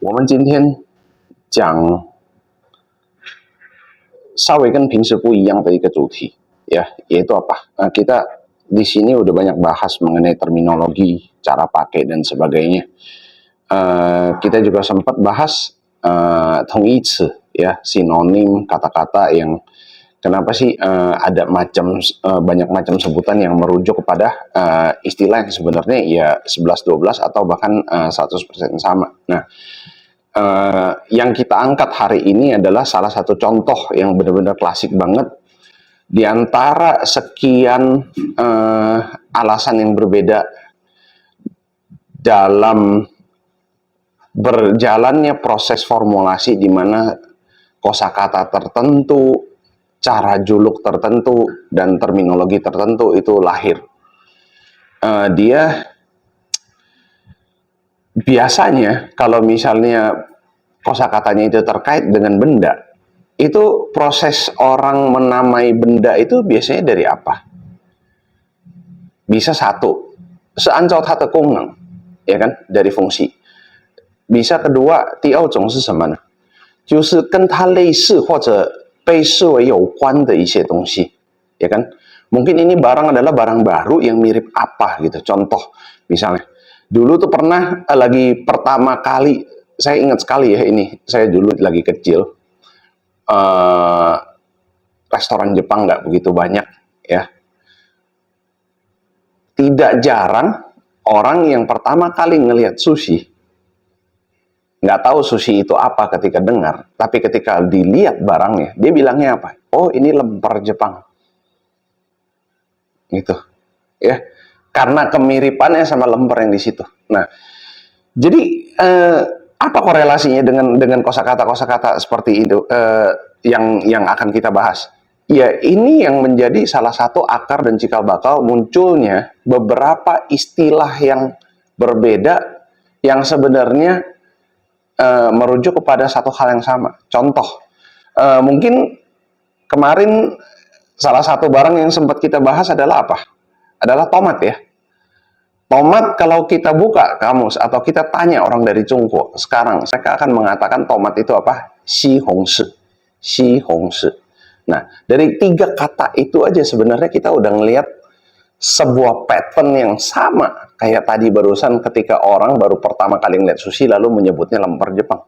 我们今天讲稍微跟平时不一样的一个主题, ya, yaitu apa? Kita di sini udah banyak bahas mengenai terminologi, cara pakai dan sebagainya. Kita juga sempat bahas tongyici, ya, sinonim, kata-kata yang kenapa sih ada banyak macam sebutan yang merujuk kepada istilah yang sebenarnya ya 11-12 atau bahkan 100% sama. Nah, yang kita angkat hari ini adalah salah satu contoh yang benar-benar klasik banget di antara sekian alasan yang berbeda dalam berjalannya proses formulasi di mana kosakata tertentu, cara juluk tertentu, dan terminologi tertentu itu lahir. Dia biasanya kalau misalnya kosakatanya itu terkait dengan benda, itu proses orang menamai benda itu biasanya dari apa? Bisa satu, seancau tata kungneng, ya kan, dari fungsi. Bisa kedua, diao zhong是什么呢？就是跟它类似或者被视为有关的一些东西, ya kan? Mungkin ini barang adalah barang baru yang mirip apa gitu. Contoh, misalnya, dulu tuh pernah lagi pertama kali, saya ingat sekali ya ini, saya dulu lagi kecil, restoran Jepang nggak begitu banyak, ya. Tidak jarang orang yang pertama kali ngelihat sushi, nggak tahu sushi itu apa ketika dengar, tapi ketika dilihat barangnya, dia bilangnya apa? Oh, ini lemper Jepang. Gitu. Ya. Karena kemiripannya sama lemper yang di situ. Nah, jadi apa korelasinya dengan kosakata-kosakata seperti itu yang akan kita bahas? Ya, ini yang menjadi salah satu akar dan cikal bakal munculnya beberapa istilah yang berbeda yang sebenarnya merujuk kepada satu hal yang sama. Contoh, mungkin kemarin salah satu barang yang sempat kita bahas adalah apa? Adalah tomat, ya. Tomat kalau kita buka kamus atau kita tanya orang dari Cungko, sekarang mereka akan mengatakan tomat itu apa? Xihongshi. Xihongshi. Nah, dari tiga kata itu aja sebenarnya kita udah ngelihat sebuah pattern yang sama kayak tadi barusan ketika orang baru pertama kali ngeliat sushi lalu menyebutnya lemper Jepang.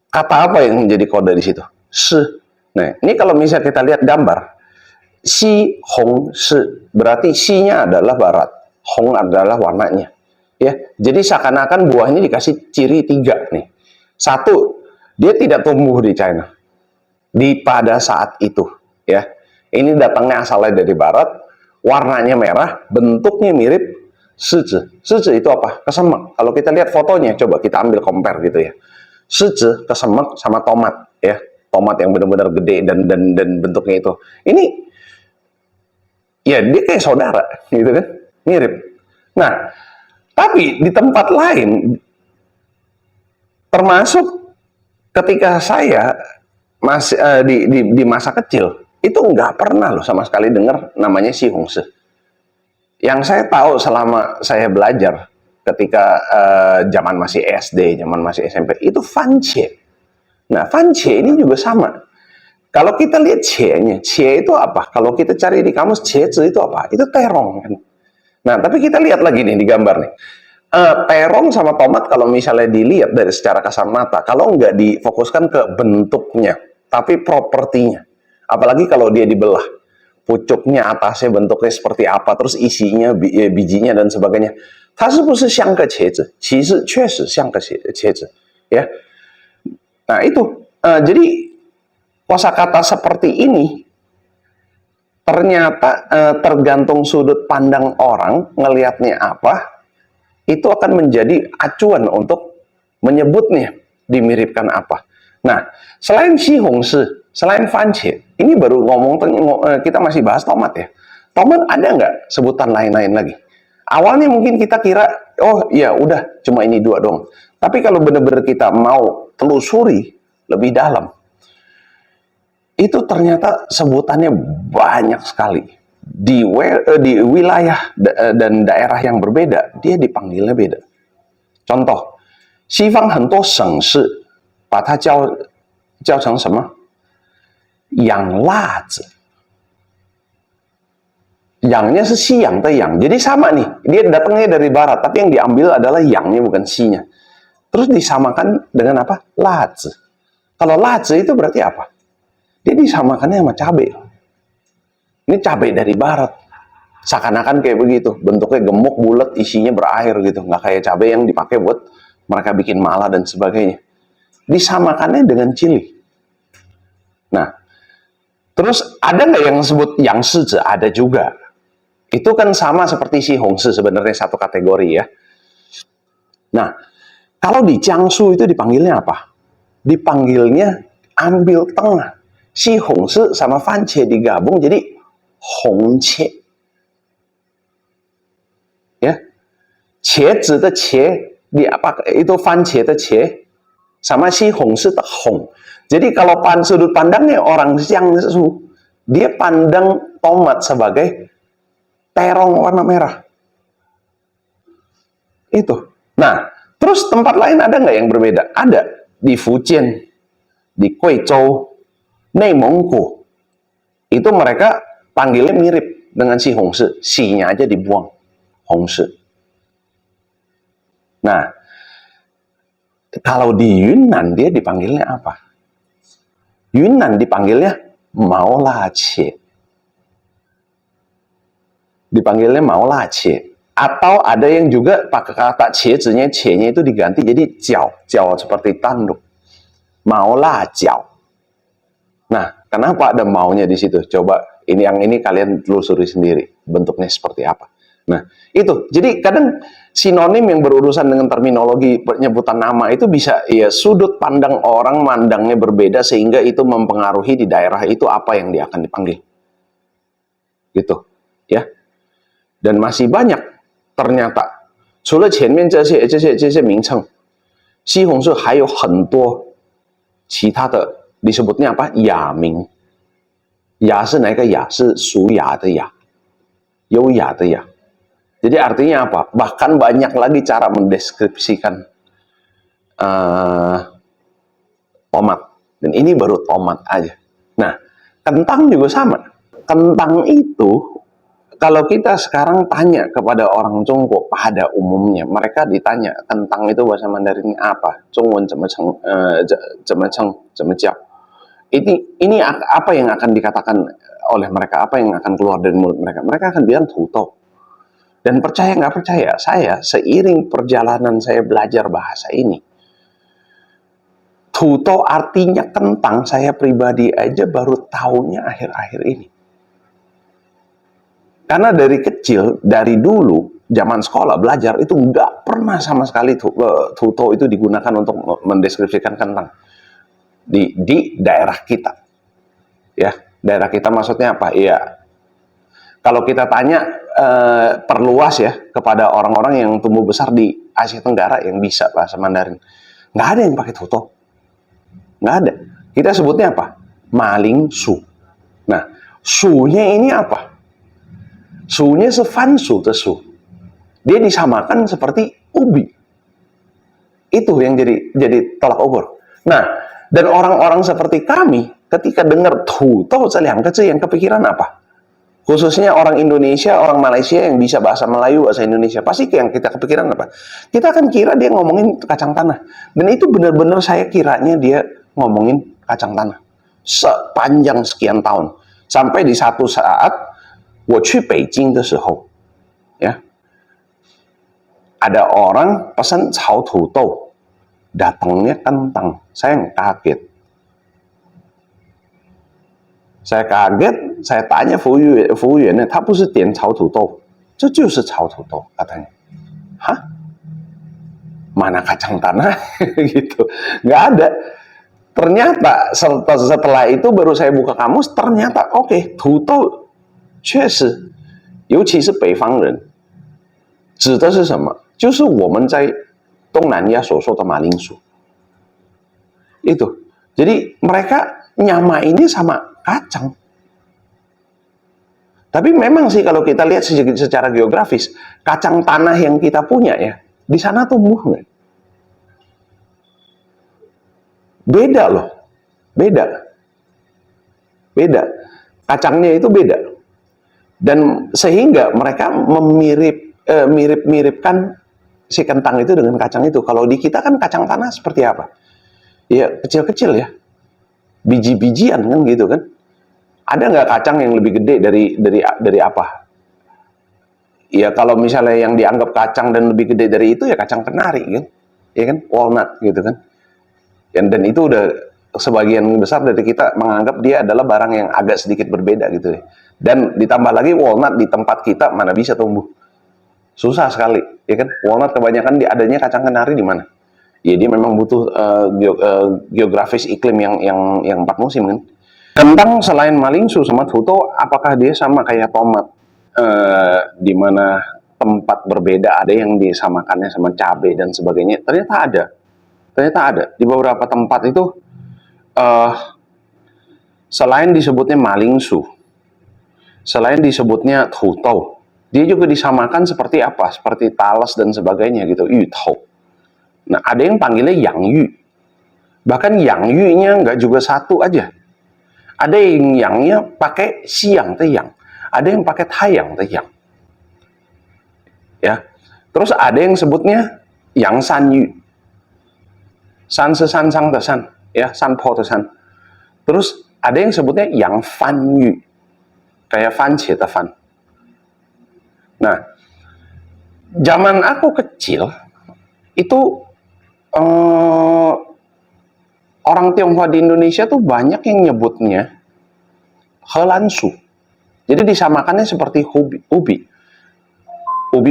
Kata apa yang menjadi kode di situ? Shi. Nah, ini kalau misalnya kita lihat gambar, Xi Hong Shi, berarti Xi-nya adalah barat, Hong adalah warnanya. Ya, jadi seakan-akan buahnya dikasih ciri tiga nih. Satu, dia tidak tumbuh di China pada saat itu. Ya, ini datangnya asalnya dari barat, warnanya merah, bentuknya mirip Shiji. Shiji itu apa? Kesemek. Kalau kita lihat fotonya, coba kita ambil compare gitu ya. Shiji kesemek sama tomat, ya. Tomat yang benar-benar gede dan bentuknya itu. Ini ya dia kayak saudara, gitu kan? Mirip. Nah, tapi di tempat lain, termasuk ketika saya masih di masa kecil, itu nggak pernah loh sama sekali dengar namanya Xihongshi. Yang saya tahu selama saya belajar ketika zaman masih SD, zaman masih SMP, itu Fanche. Nah, Fanche ini juga sama. Kalau kita lihat C-nya, C itu apa? Kalau kita cari di kamus, C itu apa? Itu terong, kan? Nah, tapi kita lihat lagi nih di gambar nih. Terong sama tomat kalau misalnya dilihat dari secara kasat mata, kalau nggak difokuskan ke bentuknya, tapi propertinya. Apalagi kalau dia dibelah. Pucuknya, atasnya bentuknya seperti apa, terus isinya, bijinya, dan sebagainya. 它是不是像个茄子？其实确实像个茄子，ya. Nah, itu. Jadi, kosakata seperti ini ternyata tergantung sudut pandang orang ngelihatnya apa, itu akan menjadi acuan untuk menyebutnya dimiripkan apa. Nah, selain Xihongshi, selain Fanche, ini baru kita masih bahas tomat, ya. Tomat ada nggak sebutan lain-lain lagi? Awalnya mungkin kita kira, oh ya udah cuma ini dua dong. Tapi kalau benar-benar kita mau telusuri lebih dalam, itu ternyata sebutannya banyak sekali. Di wilayah dan daerah yang berbeda, dia dipanggilnya beda. Contoh, 西方很多省市把它叫成什么？养辣子。Yangnya是西洋的洋. Jadi sama nih, dia datangnya dari barat, tapi yang diambil adalah yangnya bukan sinya. Terus disamakan dengan apa? Lazi. Kalau lazi itu berarti apa? Dia disamakannya sama cabai. Ini cabai dari barat. Seakan-akan kayak begitu, bentuknya gemuk, bulat, isinya berair gitu. Nggak kayak cabai yang dipakai buat mereka bikin mala dan sebagainya. Disamakannya dengan cili. Nah, terus ada nggak yang sebut yang sizi? Ada juga. Itu kan sama seperti si Hongshi sebenarnya satu kategori ya. Nah, kalau di Jiangsu itu dipanggilnya apa? Dipanggilnya ambil tengah. Si Hongshi sama Fanche digabung jadi Hongche. Ya. Cie的cie di apa itu Fanche的cie sama si Hongshi de Hong. Jadi kalau sudut pandangnya orang Jiangsu, dia pandang tomat sebagai terong warna merah. Itu. Nah, terus tempat lain ada nggak yang berbeda? Ada. Di Fujian, di Guizhou, Neimenggu. Itu mereka panggilnya mirip dengan si Hongshi. Si-nya aja dibuang. Hongshi. Nah, kalau di Yunnan dia dipanggilnya apa? Yunnan dipanggilnya Maolacie. Dipanggilnya Maolacie. Atau ada yang juga pakai kata cie-nya itu diganti jadi jiao. Jiao seperti tanduk. Maolajiao. Nah, kenapa ada maunya di situ? Coba yang ini kalian telusuri sendiri. Bentuknya seperti apa. Nah, itu. Jadi kadang sinonim yang berurusan dengan terminologi penyebutan nama itu bisa ya sudut pandang orang mandangnya berbeda sehingga itu mempengaruhi di daerah itu apa yang dia akan dipanggil. Gitu. Ya. Dan masih banyak ternyata. 除了前面这些名称，西红柿还有很多其他的 disebutnya apa? 雅名。雅是哪个雅？是属雅的雅，优雅的雅。Jadi artinya apa? Bahkan banyak lagi cara mendeskripsikan tomat. Dan ini baru tomat aja. Nah, kentang juga sama. Kentang itu kalau kita sekarang tanya kepada orang Tiongkok pada umumnya, mereka ditanya kentang itu bahasa Mandarinnya apa? Zhongwen怎么叫? Ini apa yang akan dikatakan oleh mereka? Apa yang akan keluar dari mulut mereka? Mereka akan bilang tuto. Dan percaya nggak percaya, saya seiring perjalanan saya belajar bahasa ini, tuto artinya kentang, saya pribadi aja baru tahunya akhir-akhir ini. Karena dari kecil, dari dulu, zaman sekolah, belajar, itu nggak pernah sama sekali tuto itu digunakan untuk mendeskripsikan kentang. Di daerah kita. Ya, daerah kita maksudnya apa? Ya, kalau kita tanya, perluas ya, kepada orang-orang yang tumbuh besar di Asia Tenggara yang bisa bahasa Mandarin. Nggak ada yang pakai tuto. Nggak ada. Kita sebutnya apa? Maling su. Nah, su-nya ini apa? Su-nya sefansu de su. Dia disamakan seperti ubi. Itu yang jadi tolak ukur. Nah, dan orang-orang seperti kami ketika dengar tuto yang kepikiran apa? Khususnya orang Indonesia, orang Malaysia yang bisa bahasa Melayu, bahasa Indonesia, pasti yang kita kepikiran apa? Kita akan kira dia ngomongin kacang tanah. Dan itu benar-benar saya kiranya dia ngomongin kacang tanah. Sepanjang sekian tahun. Sampai di satu saat 我去北京的时候, ya, ada orang pesan炒土豆, datangnya kentang. Saya kaget. Saya tanya 服务员呢，他不是点炒土豆，这就是炒土豆 katanya. Hah? Mana kacang tanah? Gitu. Nggak ada. Ternyata setelah itu baru saya buka kamus, ternyata oke, 土豆 确实，尤其是北方人，指的是什么？就是我们在东南亚所说的马铃薯。Itu. Jadi mereka nyamainnya sama kacang. Tapi memang sih kalau kita lihat secara geografis, kacang tanah yang kita punya ya, di sana tumbuh nggak? Beda loh. Beda. Kacangnya itu beda. Dan sehingga mereka mirip-miripkan si kentang itu dengan kacang itu. Kalau di kita kan kacang tanah seperti apa? Ya kecil-kecil ya. Biji-bijian kan gitu kan. Ada nggak kacang yang lebih gede dari apa? Ya kalau misalnya yang dianggap kacang dan lebih gede dari itu ya kacang kenari kan. Ya kan? Walnut gitu kan. Dan itu udah sebagian besar dari kita menganggap dia adalah barang yang agak sedikit berbeda gitu ya. Dan ditambah lagi walnut di tempat kita mana bisa tumbuh. Susah sekali, ya kan? Walnut kebanyakan adanya kacang kenari di mana? Ya dia memang butuh geografis iklim yang 4 musim kan. Kentang selain malingsu sama tuto, apakah dia sama kayak tomat? Di mana tempat berbeda, ada yang disamakannya sama cabai dan sebagainya. Ternyata ada di beberapa tempat itu. Selain disebutnya malingsu, selain disebutnya tuto, dia juga disamakan seperti apa? Seperti talas dan sebagainya gitu, yutau. Nah, ada yang panggilnya yangyu. Bahkan yangyu-nya nggak juga satu aja. Ada yang yangnya pakai siang teyang, ada yang pakai tayang teyang. Ya. Terus ada yang sebutnya yang sanyu. San sesan sang tesan, ya, san po tesan. Terus ada yang sebutnya yang fan yu, kayak fan cie de fan. Nah, zaman aku kecil itu orang Tionghoa di Indonesia tuh banyak yang nyebutnya helansu. Jadi disamakannya seperti ubi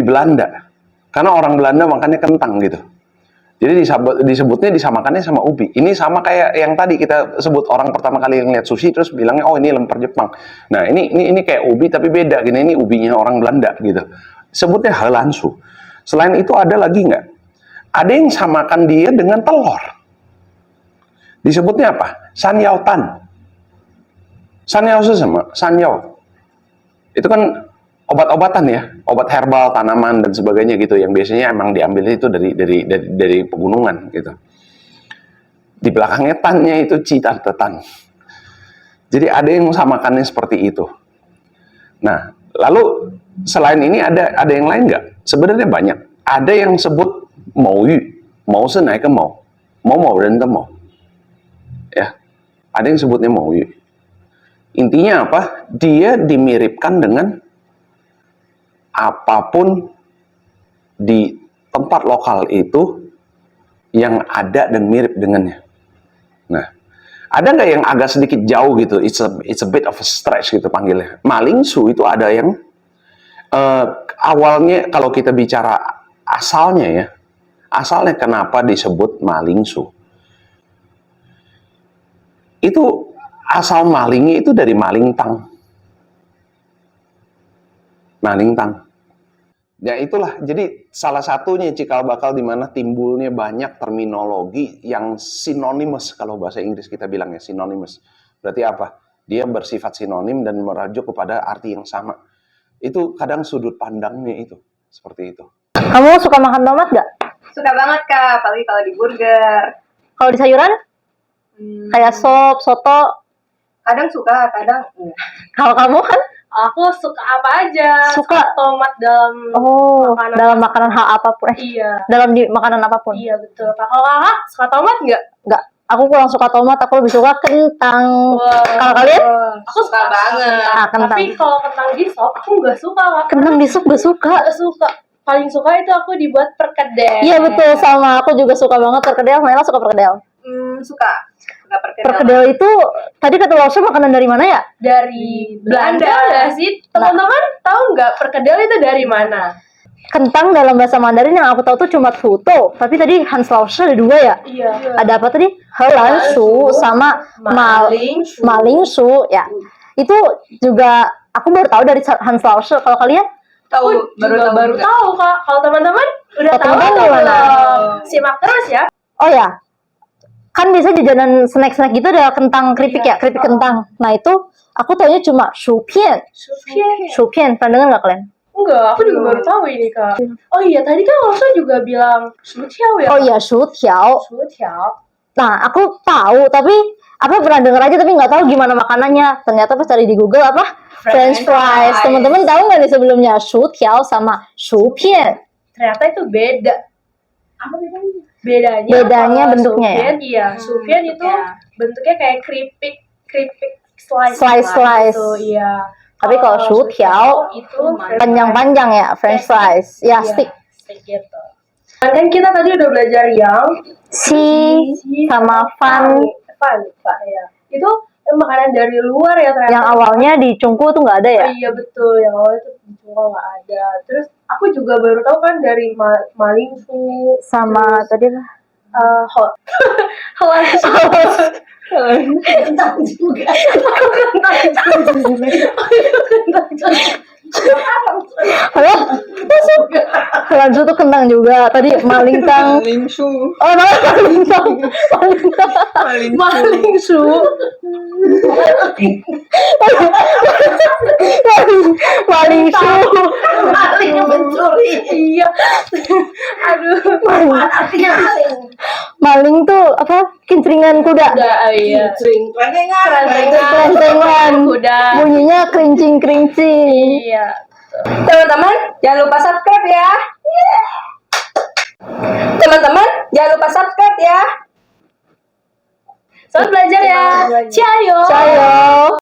Belanda. Karena orang Belanda makannya kentang gitu. Jadi disamakannya sama ubi. Ini sama kayak yang tadi kita sebut, orang pertama kali yang lihat sushi terus bilangnya oh ini lemper Jepang. Nah ini kayak ubi tapi beda gini, ini ubinya orang Belanda gitu. Sebutnya helansu. Selain itu ada lagi nggak? Ada yang samakan dia dengan telur. Disebutnya apa? Sanyao tan. Sanyao sama sanyao. Itu kan obat-obatan ya, obat herbal, tanaman dan sebagainya gitu, yang biasanya emang diambil itu dari pegunungan gitu. Di belakangnya tannya itu citar tetan. Jadi ada yang samakannya seperti itu. Nah, lalu selain ini ada yang lain nggak? Sebenarnya banyak. Ada yang sebut mau yu, mau naik ke mau dan mau. Ya, ada yang sebutnya mau yu. Intinya apa? Dia dimiripkan dengan apapun di tempat lokal itu yang ada dan mirip dengannya. Nah, ada nggak yang agak sedikit jauh gitu? It's a bit of a stretch gitu panggilnya. Malingsu itu ada yang awalnya kalau kita bicara asalnya ya, asalnya kenapa disebut malingsu? Itu asal malingnya itu dari malingtang. Malingtang. Ya itulah, jadi salah satunya cikal bakal di mana timbulnya banyak terminologi yang synonymous, kalau bahasa Inggris kita bilangnya synonymous. Berarti apa? Dia bersifat sinonim dan merujuk kepada arti yang sama. Itu kadang sudut pandangnya itu, seperti itu. Kamu suka makan tomat nggak? Suka banget Kak, apalagi kalau di burger. Kalau di sayuran? Kayak sop, soto? Kadang suka, kadang enggak. Kalau kamu kan? Aku suka apa aja. Suka tomat dalam makanan. Dalam makanan hal apapun. Iya. Dalam makanan apapun. Iya betul. Kalau kakak suka tomat nggak? Nggak. Aku kurang suka tomat, aku lebih suka kentang. Kalau kalian? Aku suka banget. Kentang. Tapi kalau kentang di sop aku nggak suka Kak. Kentang di sup gak suka. Nggak suka. Paling suka itu aku dibuat perkedel. Iya betul, sama. Aku juga suka banget perkedel. Nela suka perkedel. Suka perkedel. Perkedel itu tadi kata Lausha makanan dari mana ya? Dari Belanda nggak sih? Teman-teman tahu nggak perkedel itu dari mana? Kentang dalam bahasa Mandarin yang aku tahu tuh cuma tuto. Tapi tadi Hans Lausha ada 2 ya? Iya. Ada apa tadi? Helansu sama malingsu ya. Itu juga aku baru tahu dari Hans Lausha. Kalau kalian? Tahu, baru tahu Kak. Kalau teman-teman udah tahu atau belum? Simak terus ya. Oh ya, kan biasa jajanan snack-snack gitu ada kentang keripik ya, keripik kentang. Nah itu aku taunya cuma shupian. Shupian, pernah dengar nggak kalian? Enggak, aku juga baru tahu ini Kak. Oh iya, tadi kan Lausha juga bilang shutiao ya? Oh iya, shutiao. Shutiao. Nah, aku tahu tapi pernah dengar aja tapi nggak tahu gimana makanannya. Ternyata pas cari di Google French fries. Teman-teman tahu nggak nih sebelumnya shuqiao sama shupian? Ternyata itu beda. Apa bedanya? Bedanya kalau bentuknya ya? Sufyan, iya, Sufyan itu bentuknya kayak keripik slice Slice. gitu, iya. Tapi kalau shuqiao itu panjang-panjang ya, French fries. Ya, iya, stick. gitu. Dan kan kita tadi udah belajar yang Si sama fan Pak ya. Itu makanan dari luar ya ternyata. yang awalnya di Cungku tuh nggak ada ya? Oh, iya betul, yang awalnya tuh di Cungko nggak ada. Terus aku juga baru tahu kan dari Malingfu Sama tadi apa? hot. Kentang juga. Halo? Lanjut tuh kentang juga. Tadi malingtang. Lingsu. Oh, malingtang. Malingsu. Malingsu. Maling mencuri. Iya. Aduh. Artinya maling. Maling tuh apa? Kincringan kuda. Udah, iya. Drink. Kerengan. Kerentengan. Udah. Bunyinya kerincing-kerincing. Iya. Teman-teman, jangan lupa subscribe ya. Teman-teman, jangan lupa subscribe ya. Selamat belajar ya. Ciao. Ciao.